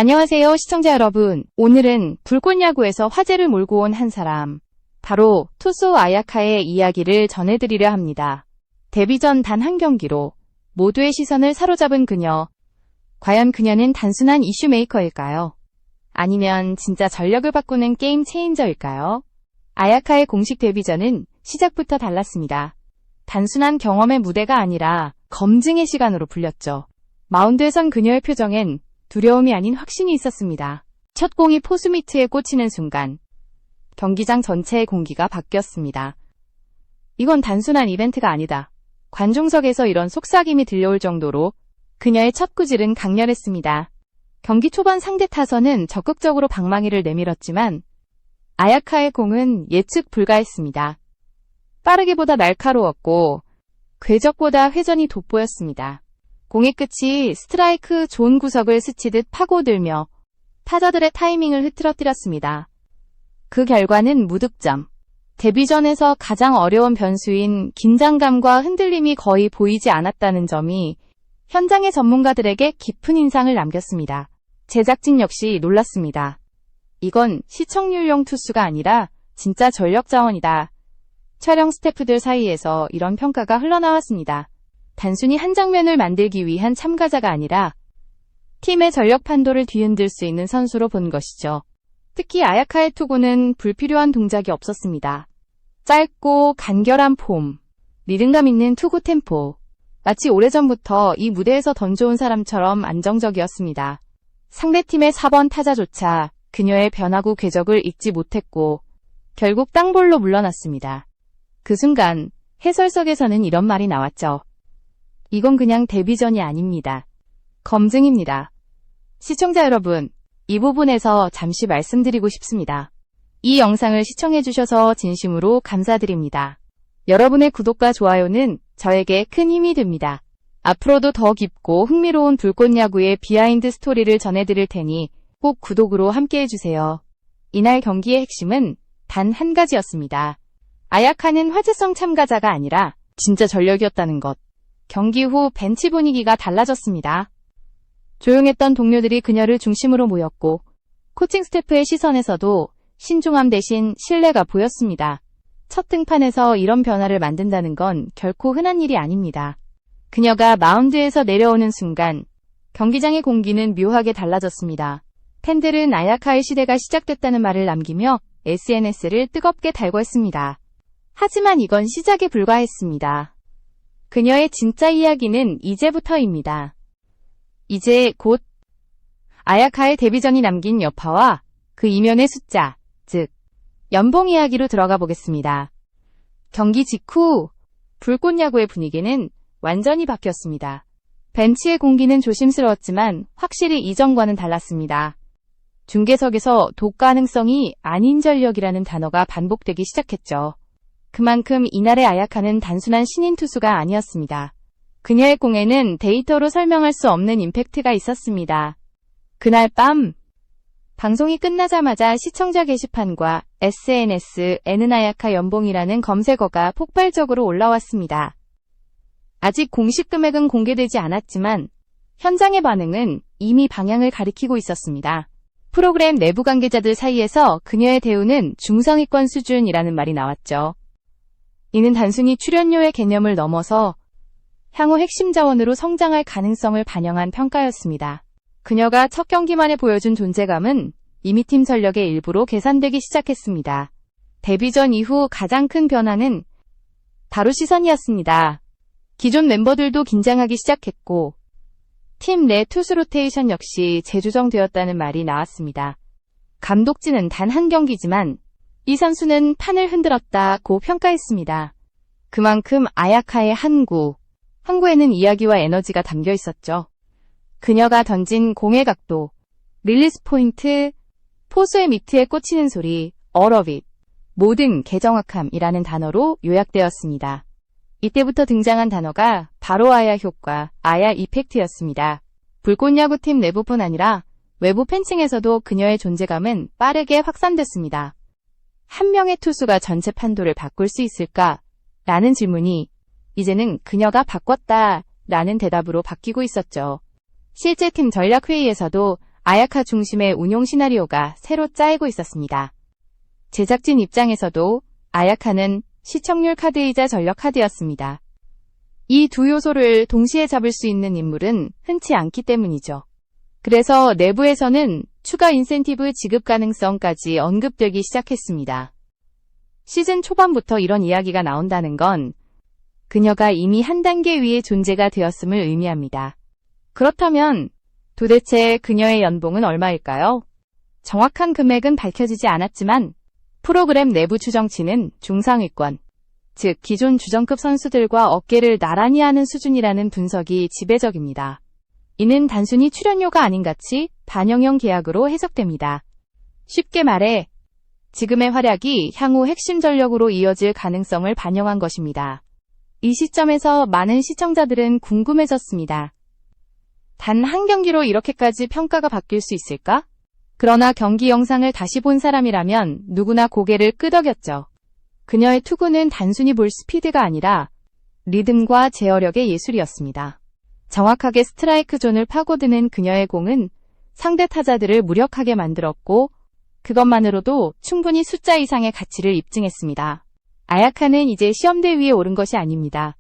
안녕하세요, 시청자 여러분. 오늘은 불꽃야구에서 화제를 몰고 온 한 사람, 바로 투수 아야카의 이야기를 전해드리려 합니다. 데뷔 전 단 한 경기로 모두의 시선을 사로잡은 그녀. 과연 그녀는 단순한 이슈 메이커일까요? 아니면 진짜 전력을 바꾸는 게임 체인저일까요? 아야카의 공식 데뷔전은 시작부터 달랐습니다. 단순한 경험의 무대가 아니라 검증의 시간으로 불렸죠. 마운드에선 그녀의 표정엔 두려움이 아닌 확신이 있었습니다. 첫 공이 포수 미트에 꽂히는 순간 경기장 전체의 공기가 바뀌었습니다. 이건 단순한 이벤트가 아니다. 관중석에서 이런 속삭임이 들려올 정도로 그녀의 첫 구질은 강렬했습니다. 경기 초반 상대 타선은 적극적으로 방망이를 내밀었지만 아야카의 공은 예측 불가했습니다. 빠르기보다 날카로웠고 궤적보다 회전이 돋보였습니다. 공의 끝이 스트라이크 존 구석을 스치듯 파고들며 타자들의 타이밍을 흐트러뜨렸습니다. 그 결과는 무득점. 데뷔전에서 가장 어려운 변수인 긴장감과 흔들림이 거의 보이지 않았다는 점이 현장의 전문가들에게 깊은 인상을 남겼습니다. 제작진 역시 놀랐습니다. 이건 시청률용 투수가 아니라 진짜 전력 자원이다. 촬영 스태프들 사이에서 이런 평가가 흘러나왔습니다. 단순히 한 장면을 만들기 위한 참가자가 아니라 팀의 전력 판도를 뒤흔들 수 있는 선수로 본 것이죠. 특히 아야카의 투구는 불필요한 동작이 없었습니다. 짧고 간결한 폼, 리듬감 있는 투구 템포, 마치 오래전부터 이 무대에서 던져온 사람처럼 안정적이었습니다. 상대팀의 4번 타자조차 그녀의 변화구 궤적을 읽지 못했고 결국 땅볼로 물러났습니다. 그 순간 해설석에서는 이런 말이 나왔죠. 이건 그냥 데뷔전이 아닙니다. 검증입니다. 시청자 여러분, 이 부분에서 잠시 말씀드리고 싶습니다. 이 영상을 시청해주셔서 진심으로 감사드립니다. 여러분의 구독과 좋아요는 저에게 큰 힘이 됩니다. 앞으로도 더 깊고 흥미로운 불꽃야구의 비하인드 스토리를 전해드릴 테니 꼭 구독으로 함께해주세요. 이날 경기의 핵심은 단 한 가지였습니다. 아야카는 화제성 참가자가 아니라 진짜 전력이었다는 것. 경기 후 벤치 분위기가 달라졌습니다. 조용했던 동료들이 그녀를 중심으로 모였고 코칭 스태프의 시선에서도 신중함 대신 신뢰가 보였습니다. 첫 등판에서 이런 변화를 만든다는 건 결코 흔한 일이 아닙니다. 그녀가 마운드에서 내려오는 순간 경기장의 공기는 묘하게 달라졌습니다. 팬들은 아야카의 시대가 시작됐다는 말을 남기며 SNS를 뜨겁게 달궜습니다. 하지만 이건 시작에 불과했습니다. 그녀의 진짜 이야기는 이제부터입니다. 이제 곧 아야카의 데뷔전이 남긴 여파와 그 이면의 숫자, 즉 연봉 이야기로 들어가 보겠습니다. 경기 직후 불꽃야구의 분위기는 완전히 바뀌었습니다. 벤치의 공기는 조심스러웠지만 확실히 이전과는 달랐습니다. 중계석에서 독가능성이 아닌 전력이라는 단어가 반복되기 시작했죠. 그만큼 이날의 아야카는 단순한 신인 투수가 아니었습니다. 그녀의 공에는 데이터로 설명할 수 없는 임팩트가 있었습니다. 그날 밤, 방송이 끝나자마자 시청자 게시판과 SNS에는 아야카 연봉이라는 검색어가 폭발적으로 올라왔습니다. 아직 공식 금액은 공개되지 않았지만 현장의 반응은 이미 방향을 가리키고 있었습니다. 프로그램 내부 관계자들 사이에서 그녀의 대우는 중상위권 수준이라는 말이 나왔죠. 이는 단순히 출연료의 개념을 넘어서 향후 핵심 자원으로 성장할 가능성을 반영한 평가였습니다. 그녀가 첫 경기만에 보여준 존재감은 이미 팀 전력의 일부로 계산되기 시작했습니다. 데뷔전 이후 가장 큰 변화는 바로 시선이었습니다. 기존 멤버들도 긴장하기 시작했고 팀 내 투수 로테이션 역시 재조정되었다는 말이 나왔습니다. 감독진은 단 한 경기지만 이 선수는 판을 흔들었다고 평가했습니다. 그만큼 아야카의 항구에는 이야기와 에너지가 담겨 있었죠. 그녀가 던진 공의 각도, 릴리스 포인트, 포수의 미트에 꽂히는 소리, 얼어빗, 모든 개정확함이라는 단어로 요약되었습니다. 이때부터 등장한 단어가 바로 아야 효과, 아야 이펙트였습니다. 불꽃야구팀 내부뿐 아니라 외부 팬층에서도 그녀의 존재감은 빠르게 확산됐습니다. 한 명의 투수가 전체 판도를 바꿀 수 있을까? 라는 질문이 이제는 그녀가 바꿨다 라는 대답으로 바뀌고 있었죠. 실제 팀 전략회의에서도 아야카 중심의 운용 시나리오가 새로 짜이고 있었습니다. 제작진 입장에서도 아야카는 시청률 카드이자 전력 카드였습니다. 이 두 요소를 동시에 잡을 수 있는 인물은 흔치 않기 때문이죠. 그래서 내부에서는 추가 인센티브 지급 가능성까지 언급되기 시작했습니다. 시즌 초반부터 이런 이야기가 나온다는 건 그녀가 이미 한 단계 위의 존재가 되었음을 의미합니다. 그렇다면 도대체 그녀의 연봉은 얼마일까요? 정확한 금액은 밝혀지지 않았지만 프로그램 내부 추정치는 중상위권, 즉 기존 주전급 선수들과 어깨를 나란히 하는 수준이라는 분석이 지배적입니다. 이는 단순히 출연료가 아닌 가치 반영형 계약으로 해석됩니다. 쉽게 말해 지금의 활약이 향후 핵심 전력으로 이어질 가능성을 반영한 것입니다. 이 시점에서 많은 시청자들은 궁금해졌습니다. 단 한 경기로 이렇게까지 평가가 바뀔 수 있을까? 그러나 경기 영상을 다시 본 사람이라면 누구나 고개를 끄덕였죠. 그녀의 투구는 단순히 볼 스피드가 아니라 리듬과 제어력의 예술이었습니다. 정확하게 스트라이크 존을 파고드는 그녀의 공은 상대 타자들을 무력하게 만들었고 그것만으로도 충분히 숫자 이상의 가치를 입증했습니다. 아야카는 이제 시험대 위에 오른 것이 아닙니다.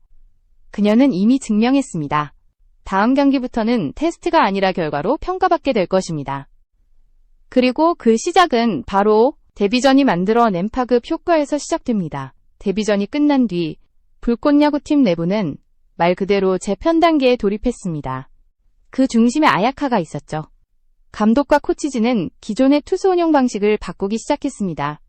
그녀는 이미 증명했습니다. 다음 경기부터는 테스트가 아니라 결과로 평가받게 될 것입니다. 그리고 그 시작은 바로 데뷔전이 만들어낸 파급 효과에서 시작됩니다. 데뷔전이 끝난 뒤 불꽃야구팀 내부는 말 그대로 재편 단계에 돌입했습니다. 그 중심에 아야카가 있었죠. 감독과 코치진은 기존의 투수 운영 방식을 바꾸기 시작했습니다.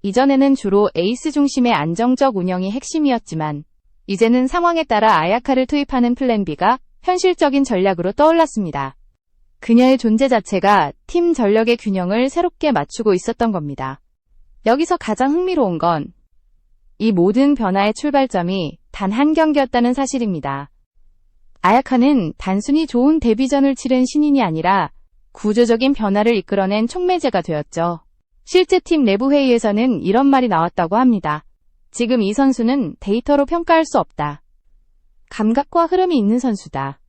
이전에는 주로 에이스 중심의 안정적 운영이 핵심이었지만 이제는 상황에 따라 아야카를 투입하는 플랜 B가 현실적인 전략으로 떠올랐습니다. 그녀의 존재 자체가 팀 전력의 균형을 새롭게 맞추고 있었던 겁니다. 여기서 가장 흥미로운 건 이 모든 변화의 출발점이 단 한 경기였다는 사실입니다. 아야카는 단순히 좋은 데뷔전을 치른 신인이 아니라 구조적인 변화를 이끌어낸 촉매제가 되었죠. 실제 팀 내부 회의에서는 이런 말이 나왔다고 합니다. 지금 이 선수는 데이터로 평가할 수 없다. 감각과 흐름이 있는 선수다.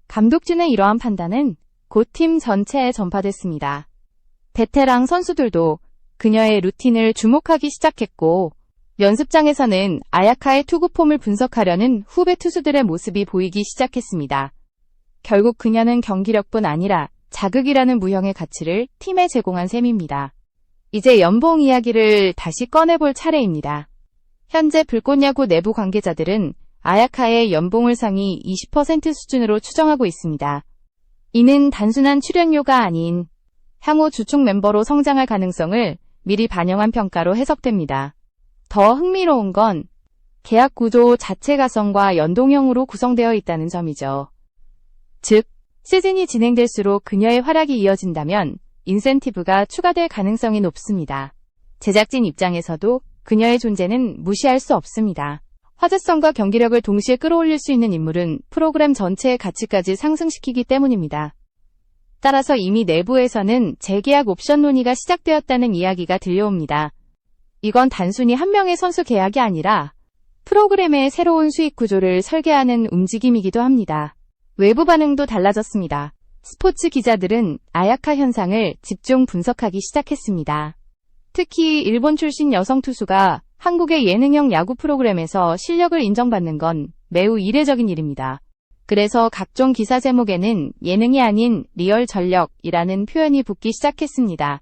감독진의 이러한 판단은 곧 팀 전체에 전파됐습니다. 베테랑 선수들도 그녀의 루틴을 주목하기 시작했고 연습장에서는 아야카의 투구 폼을 분석하려는 후배 투수들의 모습이 보이기 시작했습니다. 결국 그녀는 경기력뿐 아니라 자극이라는 무형의 가치를 팀에 제공한 셈입니다. 이제 연봉 이야기를 다시 꺼내볼 차례입니다. 현재 불꽃야구 내부 관계자들은 아야카의 연봉을 상위 20% 수준으로 추정하고 있습니다. 이는 단순한 출연료가 아닌 향후 주축 멤버로 성장할 가능성을 미리 반영한 평가로 해석됩니다. 더 흥미로운 건 계약 구조 자체 가성과 연동형으로 구성되어 있다는 점이죠. 즉, 시즌이 진행될수록 그녀의 활약이 이어진다면 인센티브가 추가될 가능성이 높습니다. 제작진 입장에서도 그녀의 존재는 무시할 수 없습니다. 화제성과 경기력을 동시에 끌어올릴 수 있는 인물은 프로그램 전체의 가치까지 상승시키기 때문입니다. 따라서 이미 내부에서는 재계약 옵션 논의가 시작되었다는 이야기가 들려옵니다. 이건 단순히 한 명의 선수 계약이 아니라 프로그램의 새로운 수익 구조를 설계하는 움직임이기도 합니다. 외부 반응도 달라졌습니다. 스포츠 기자들은 아야카 현상을 집중 분석하기 시작했습니다. 특히 일본 출신 여성 투수가 한국의 예능형 야구 프로그램에서 실력을 인정받는 건 매우 이례적인 일입니다. 그래서 각종 기사 제목에는 예능이 아닌 리얼 전력이라는 표현이 붙기 시작했습니다.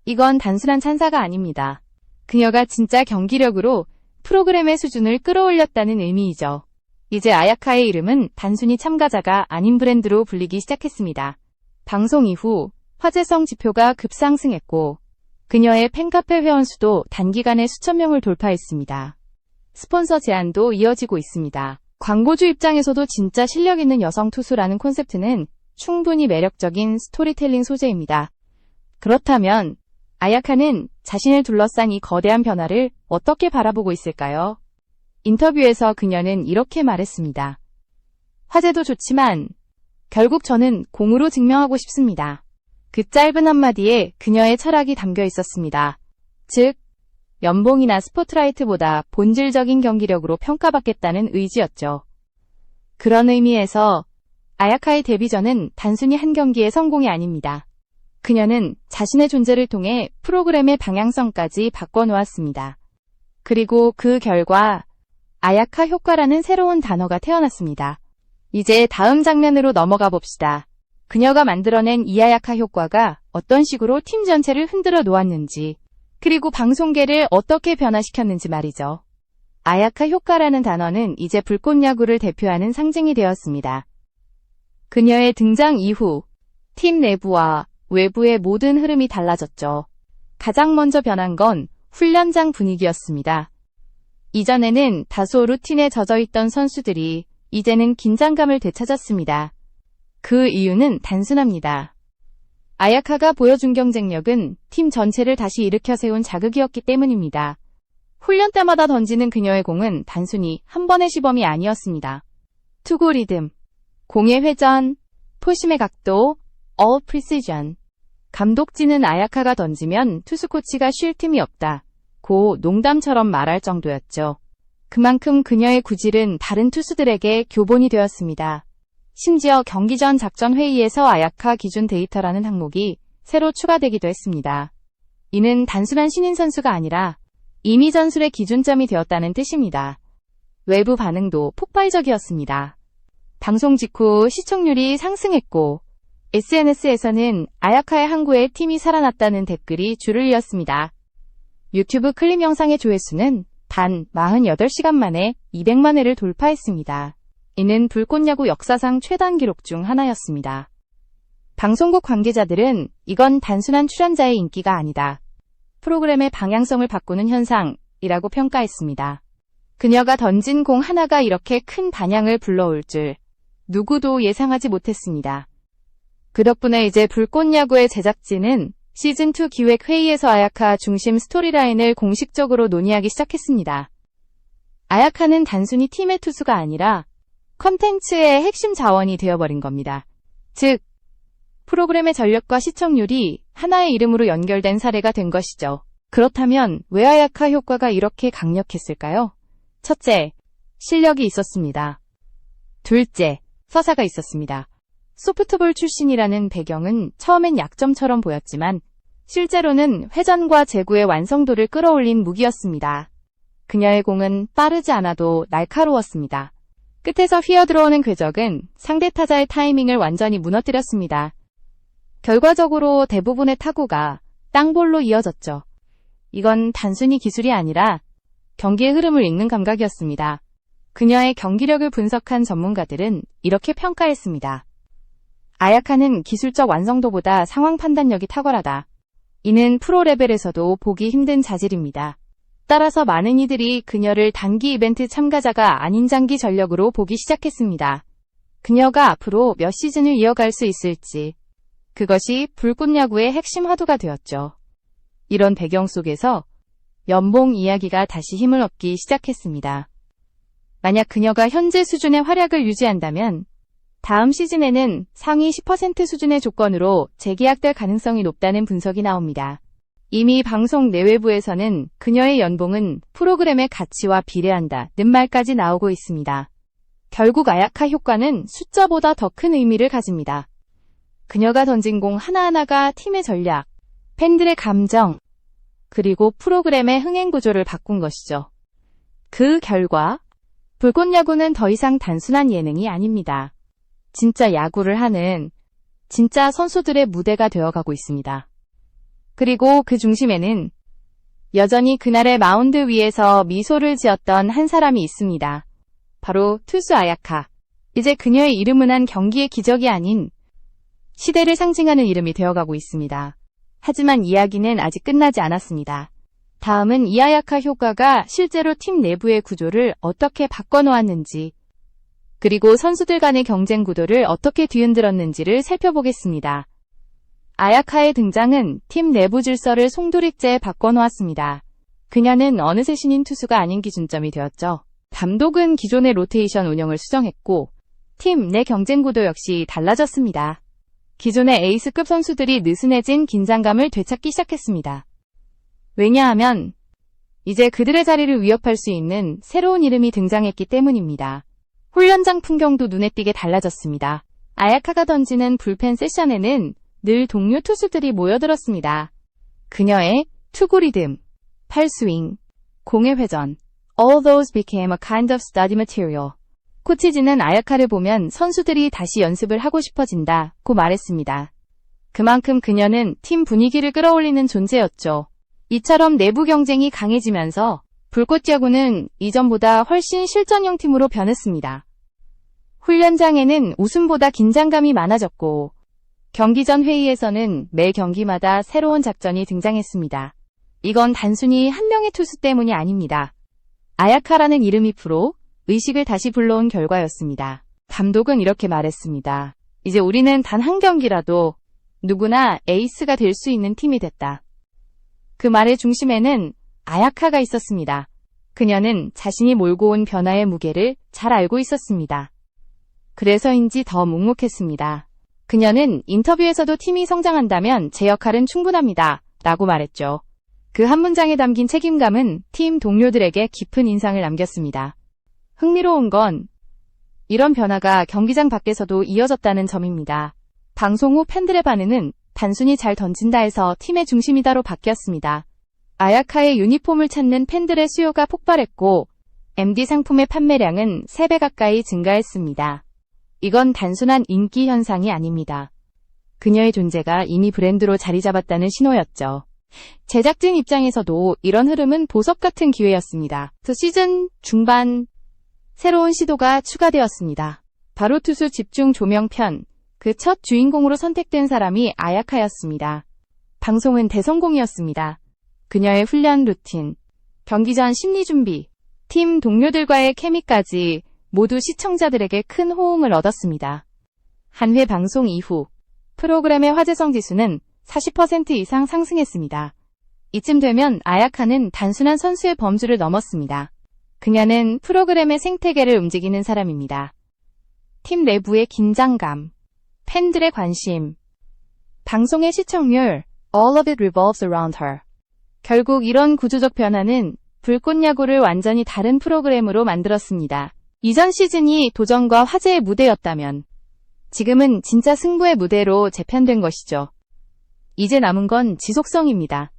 이건 단순한 찬사가 아닙니다. 그녀가 진짜 경기력으로 프로그램의 수준을 끌어올렸다는 의미이죠. 이제 아야카의 이름은 단순히 참가자가 아닌 브랜드로 불리기 시작했습니다. 방송 이후 화제성 지표가 급상승했고 그녀의 팬카페 회원수도 단기간에 수천 명을 돌파했습니다. 스폰서 제안도 이어지고 있습니다. 광고주 입장에서도 진짜 실력 있는 여성 투수라는 콘셉트는 충분히 매력적인 스토리텔링 소재입니다. 그렇다면 아야카는 자신을 둘러싼 이 거대한 변화를 어떻게 바라보고 있을까요? 인터뷰에서 그녀는 이렇게 말했습니다. 화제도 좋지만 결국 저는 공으로 증명하고 싶습니다. 그 짧은 한마디에 그녀의 철학이 담겨 있었습니다. 즉, 연봉이나 스포트라이트보다 본질적인 경기력으로 평가받겠다는 의지였죠. 그런 의미에서 아야카의 데뷔전은 단순히 한 경기의 성공이 아닙니다. 그녀는 자신의 존재를 통해 프로그램의 방향성까지 바꿔놓았습니다. 그리고 그 결과 아야카 효과라는 새로운 단어가 태어났습니다. 이제 다음 장면으로 넘어가 봅시다. 그녀가 만들어낸 이 아야카 효과가 어떤 식으로 팀 전체를 흔들어 놓았는지, 그리고 방송계를 어떻게 변화시켰는지 말이죠. 아야카 효과라는 단어는 이제 불꽃야구를 대표하는 상징이 되었습니다. 그녀의 등장 이후 팀 내부와 외부의 모든 흐름이 달라졌죠. 가장 먼저 변한 건 훈련장 분위기였습니다. 이전에는 다소 루틴에 젖어있던 선수들이 이제는 긴장감을 되찾았습니다. 그 이유는 단순합니다. 아야카가 보여준 경쟁력은 팀 전체를 다시 일으켜 세운 자극이었기 때문입니다. 훈련 때마다 던지는 그녀의 공은 단순히 한 번의 시범이 아니었습니다. 투구 리듬, 공의 회전, 포심의 각도, all precision. 감독진은 아야카가 던지면 투수 코치가 쉴 틈이 없다. 고 농담처럼 말할 정도였죠. 그만큼 그녀의 구질은 다른 투수들에게 교본이 되었습니다. 심지어 경기 전 작전 회의에서 아야카 기준 데이터라는 항목이 새로 추가되기도 했습니다. 이는 단순한 신인 선수가 아니라 이미 전술의 기준점이 되었다는 뜻입니다. 외부 반응도 폭발적이었습니다. 방송 직후 시청률이 상승했고 SNS에서는 아야카의 항구에 팀이 살아났다는 댓글이 줄을 이었습니다. 유튜브 클립 영상의 조회수는 단 48시간 만에 200만 회를 돌파했습니다. 이는 불꽃야구 역사상 최단 기록 중 하나였습니다. 방송국 관계자들은 이건 단순한 출연자의 인기가 아니다. 프로그램의 방향성을 바꾸는 현상이라고 평가했습니다. 그녀가 던진 공 하나가 이렇게 큰 반향을 불러올 줄 누구도 예상하지 못했습니다. 그 덕분에 이제 불꽃야구의 제작진은 시즌2 기획회의에서 아야카 중심 스토리라인을 공식적으로 논의하기 시작했습니다. 아야카는 단순히 팀의 투수가 아니라 컨텐츠의 핵심 자원이 되어버린 겁니다. 즉, 프로그램의 전력과 시청률이 하나의 이름으로 연결된 사례가 된 것이죠. 그렇다면 왜 아야카 효과가 이렇게 강력했을까요? 첫째, 실력이 있었습니다. 둘째, 서사가 있었습니다. 소프트볼 출신이라는 배경은 처음엔 약점처럼 보였지만 실제로는 회전과 제구의 완성도를 끌어올린 무기였습니다. 그녀의 공은 빠르지 않아도 날카로웠습니다. 끝에서 휘어들어오는 궤적은 상대 타자의 타이밍을 완전히 무너뜨렸습니다. 결과적으로 대부분의 타구가 땅볼로 이어졌죠. 이건 단순히 기술이 아니라 경기의 흐름을 읽는 감각이었습니다. 그녀의 경기력을 분석한 전문가들은 이렇게 평가했습니다. 아야카는 기술적 완성도보다 상황 판단력이 탁월하다. 이는 프로 레벨에서도 보기 힘든 자질입니다. 따라서 많은 이들이 그녀를 단기 이벤트 참가자가 아닌 장기 전력으로 보기 시작했습니다. 그녀가 앞으로 몇 시즌을 이어갈 수 있을지, 그것이 불꽃야구의 핵심 화두가 되었죠. 이런 배경 속에서 연봉 이야기가 다시 힘을 얻기 시작했습니다. 만약 그녀가 현재 수준의 활약을 유지한다면 다음 시즌에는 상위 10% 수준의 조건으로 재계약될 가능성이 높다는 분석이 나옵니다. 이미 방송 내외부에서는 그녀의 연봉은 프로그램의 가치와 비례한다는 말까지 나오고 있습니다. 결국 아야카 효과는 숫자보다 더 큰 의미를 가집니다. 그녀가 던진 공 하나하나가 팀의 전략, 팬들의 감정, 그리고 프로그램의 흥행 구조를 바꾼 것이죠. 그 결과 불꽃야구는 더 이상 단순한 예능이 아닙니다. 진짜 야구를 하는 진짜 선수들의 무대가 되어가고 있습니다. 그리고 그 중심에는 여전히 그날의 마운드 위에서 미소를 지었던 한 사람이 있습니다. 바로 투수 아야카. 이제 그녀의 이름은 한 경기의 기적이 아닌 시대를 상징하는 이름이 되어가고 있습니다. 하지만 이야기는 아직 끝나지 않았습니다. 다음은 이 아야카 효과가 실제로 팀 내부의 구조를 어떻게 바꿔놓았는지, 그리고 선수들 간의 경쟁 구도를 어떻게 뒤흔들었는지를 살펴보겠습니다. 아야카의 등장은 팀 내부 질서를 송두리째 바꿔놓았습니다. 그녀는 어느새 신인 투수가 아닌 기준점이 되었죠. 감독은 기존의 로테이션 운영을 수정했고 팀 내 경쟁 구도 역시 달라졌습니다. 기존의 에이스급 선수들이 느슨해진 긴장감을 되찾기 시작했습니다. 왜냐하면 이제 그들의 자리를 위협할 수 있는 새로운 이름이 등장했기 때문입니다. 훈련장 풍경도 눈에 띄게 달라졌습니다. 아야카가 던지는 불펜 세션에는 늘 동료 투수들이 모여들었습니다. 그녀의 투구 리듬, 팔스윙, 공의 회전, all those became a kind of study material. 코치진은 아야카를 보면 선수들이 다시 연습을 하고 싶어진다고 말했습니다. 그만큼 그녀는 팀 분위기를 끌어올리는 존재였죠. 이처럼 내부 경쟁이 강해지면서 불꽃야구는 이전보다 훨씬 실전형 팀으로 변했습니다. 훈련장에는 웃음보다 긴장감이 많아졌고 경기 전 회의에서는 매 경기마다 새로운 작전이 등장했습니다. 이건 단순히 한 명의 투수 때문이 아닙니다. 아야카라는 이름이 프로 의식을 다시 불러온 결과였습니다. 감독은 이렇게 말했습니다. 이제 우리는 단 한 경기라도 누구나 에이스가 될 수 있는 팀이 됐다. 그 말의 중심에는 아야카가 있었습니다. 그녀는 자신이 몰고 온 변화의 무게를 잘 알고 있었습니다. 그래서인지 더 묵묵했습니다. 그녀는 인터뷰에서도 팀이 성장한다면 제 역할은 충분합니다. 라고 말했죠. 그 한 문장에 담긴 책임감은 팀 동료들에게 깊은 인상을 남겼습니다. 흥미로운 건 이런 변화가 경기장 밖에서도 이어졌다는 점입니다. 방송 후 팬들의 반응은 단순히 잘 던진다에서 팀의 중심이다로 바뀌었습니다. 아야카의 유니폼을 찾는 팬들의 수요가 폭발했고 MD 상품의 판매량은 3배 가까이 증가했습니다. 이건 단순한 인기 현상이 아닙니다. 그녀의 존재가 이미 브랜드로 자리 잡았다는 신호였죠. 제작진 입장에서도 이런 흐름은 보석 같은 기회였습니다. 시즌 중반 새로운 시도가 추가되었습니다. 바로 투수 집중 조명편, 그 첫 주인공으로 선택된 사람이 아야카였습니다. 방송은 대성공이었습니다. 그녀의 훈련 루틴, 경기 전 심리 준비, 팀 동료들과의 케미까지 모두 시청자들에게 큰 호응을 얻었습니다. 한 회 방송 이후 프로그램의 화제성 지수는 40% 이상 상승했습니다. 이쯤 되면 아야카는 단순한 선수의 범주를 넘었습니다. 그녀는 프로그램의 생태계를 움직이는 사람입니다. 팀 내부의 긴장감, 팬들의 관심, 방송의 시청률, all of it revolves around her. 결국 이런 구조적 변화는 불꽃야구를 완전히 다른 프로그램으로 만들었습니다. 이전 시즌이 도전과 화제의 무대였다면 지금은 진짜 승부의 무대로 재편된 것이죠. 이제 남은 건 지속성입니다.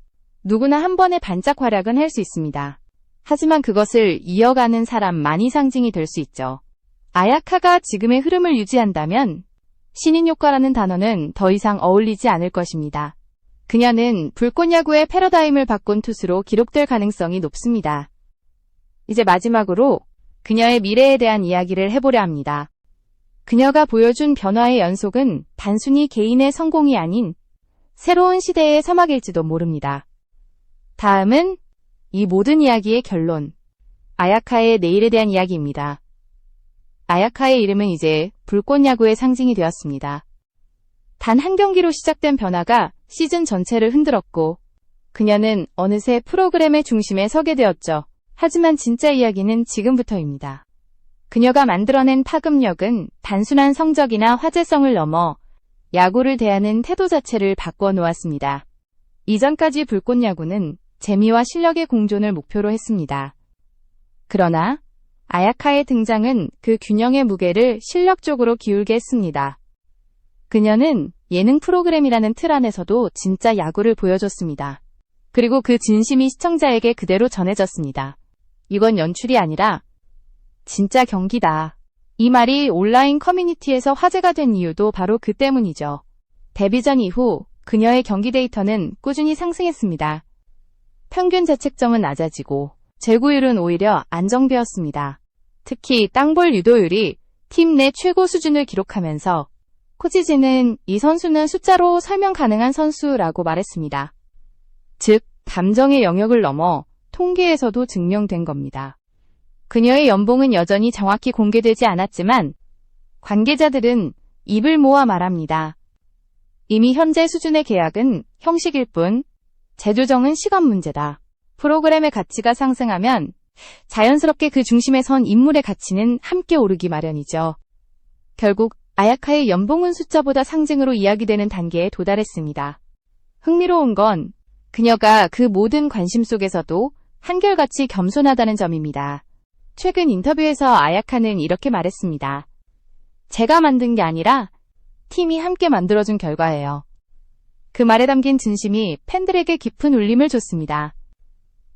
누구나 한 번의 반짝 활약은 할 수 있습니다. 하지만 그것을 이어가는 사람만이 상징이 될 수 있죠. 아야카가 지금의 흐름을 유지한다면 신인 효과라는 단어는 더 이상 어울리지 않을 것입니다. 그녀는 불꽃야구의 패러다임을 바꾼 투수로 기록될 가능성이 높습니다. 이제 마지막으로 그녀의 미래에 대한 이야기를 해보려 합니다. 그녀가 보여준 변화의 연속은 단순히 개인의 성공이 아닌 새로운 시대의 서막일지도 모릅니다. 다음은 이 모든 이야기의 결론, 아야카의 내일에 대한 이야기입니다. 아야카의 이름은 이제 불꽃야구의 상징이 되었습니다. 단 한 경기로 시작된 변화가 시즌 전체를 흔들었고 그녀는 어느새 프로그램의 중심에 서게 되었죠. 하지만 진짜 이야기는 지금부터입니다. 그녀가 만들어낸 파급력은 단순한 성적이나 화제성을 넘어 야구를 대하는 태도 자체를 바꿔 놓았습니다. 이전까지 불꽃야구는 재미와 실력의 공존을 목표로 했습니다. 그러나 아야카의 등장은 그 균형의 무게를 실력적으로 기울게 했습니다. 그녀는 예능 프로그램이라는 틀 안에서도 진짜 야구를 보여줬습니다. 그리고 그 진심이 시청자에게 그대로 전해졌습니다. 이건 연출이 아니라 진짜 경기다. 이 말이 온라인 커뮤니티에서 화제가 된 이유도 바로 그 때문이죠. 데뷔 전 이후 그녀의 경기 데이터는 꾸준히 상승했습니다. 평균 자책점은 낮아지고 제구율은 오히려 안정되었습니다. 특히 땅볼 유도율이 팀 내 최고 수준을 기록하면서 코치진은 이 선수는 숫자로 설명 가능한 선수라고 말했습니다. 즉, 감정의 영역을 넘어 통계에서도 증명된 겁니다. 그녀의 연봉은 여전히 정확히 공개되지 않았지만 관계자들은 입을 모아 말합니다. 이미 현재 수준의 계약은 형식일 뿐 재조정은 시간 문제다. 프로그램의 가치가 상승하면 자연스럽게 그 중심에 선 인물의 가치는 함께 오르기 마련이죠. 결국 아야카의 연봉은 숫자보다 상징으로 이야기되는 단계에 도달했습니다. 흥미로운 건 그녀가 그 모든 관심 속에서도 한결같이 겸손하다는 점입니다. 최근 인터뷰에서 아야카는 이렇게 말했습니다. 제가 만든 게 아니라 팀이 함께 만들어준 결과예요. 그 말에 담긴 진심이 팬들에게 깊은 울림을 줬습니다.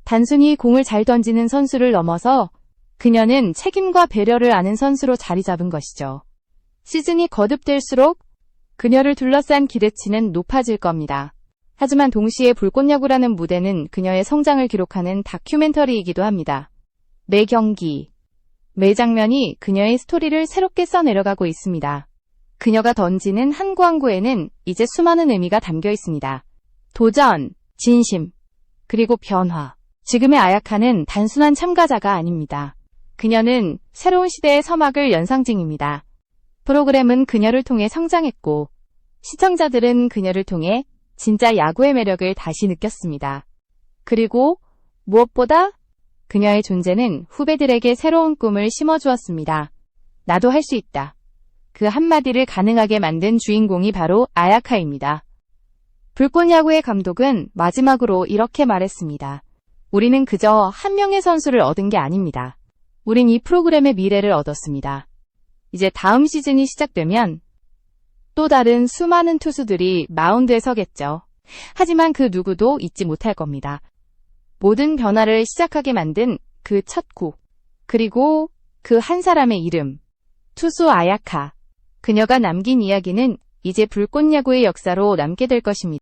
단순히 공을 잘 던지는 선수를 넘어서 그녀는 책임과 배려를 아는 선수로 자리 잡은 것이죠. 시즌이 거듭될수록 그녀를 둘러싼 기대치는 높아질 겁니다. 하지만 동시에 불꽃야구라는 무대는 그녀의 성장을 기록하는 다큐멘터리이기도 합니다. 매 경기, 매 장면이 그녀의 스토리를 새롭게 써내려가고 있습니다. 그녀가 던지는 한 구 한 구에는 이제 수많은 의미가 담겨 있습니다. 도전, 진심, 그리고 변화. 지금의 아야카는 단순한 참가자가 아닙니다. 그녀는 새로운 시대의 서막을 연 상징입니다. 프로그램은 그녀를 통해 성장했고, 시청자들은 그녀를 통해 진짜 야구의 매력을 다시 느꼈습니다. 그리고 무엇보다 그녀의 존재는 후배들에게 새로운 꿈을 심어주었습니다. 나도 할 수 있다. 그 한마디를 가능하게 만든 주인공이 바로 아야카입니다. 불꽃야구의 감독은 마지막으로 이렇게 말했습니다. 우리는 그저 한 명의 선수를 얻은 게 아닙니다. 우린 이 프로그램의 미래를 얻었습니다. 이제 다음 시즌이 시작되면 또 다른 수많은 투수들이 마운드에 서겠죠. 하지만 그 누구도 잊지 못할 겁니다. 모든 변화를 시작하게 만든 그 첫 구, 그리고 그 한 사람의 이름, 투수 아야카. 그녀가 남긴 이야기는 이제 불꽃야구의 역사로 남게 될 것입니다.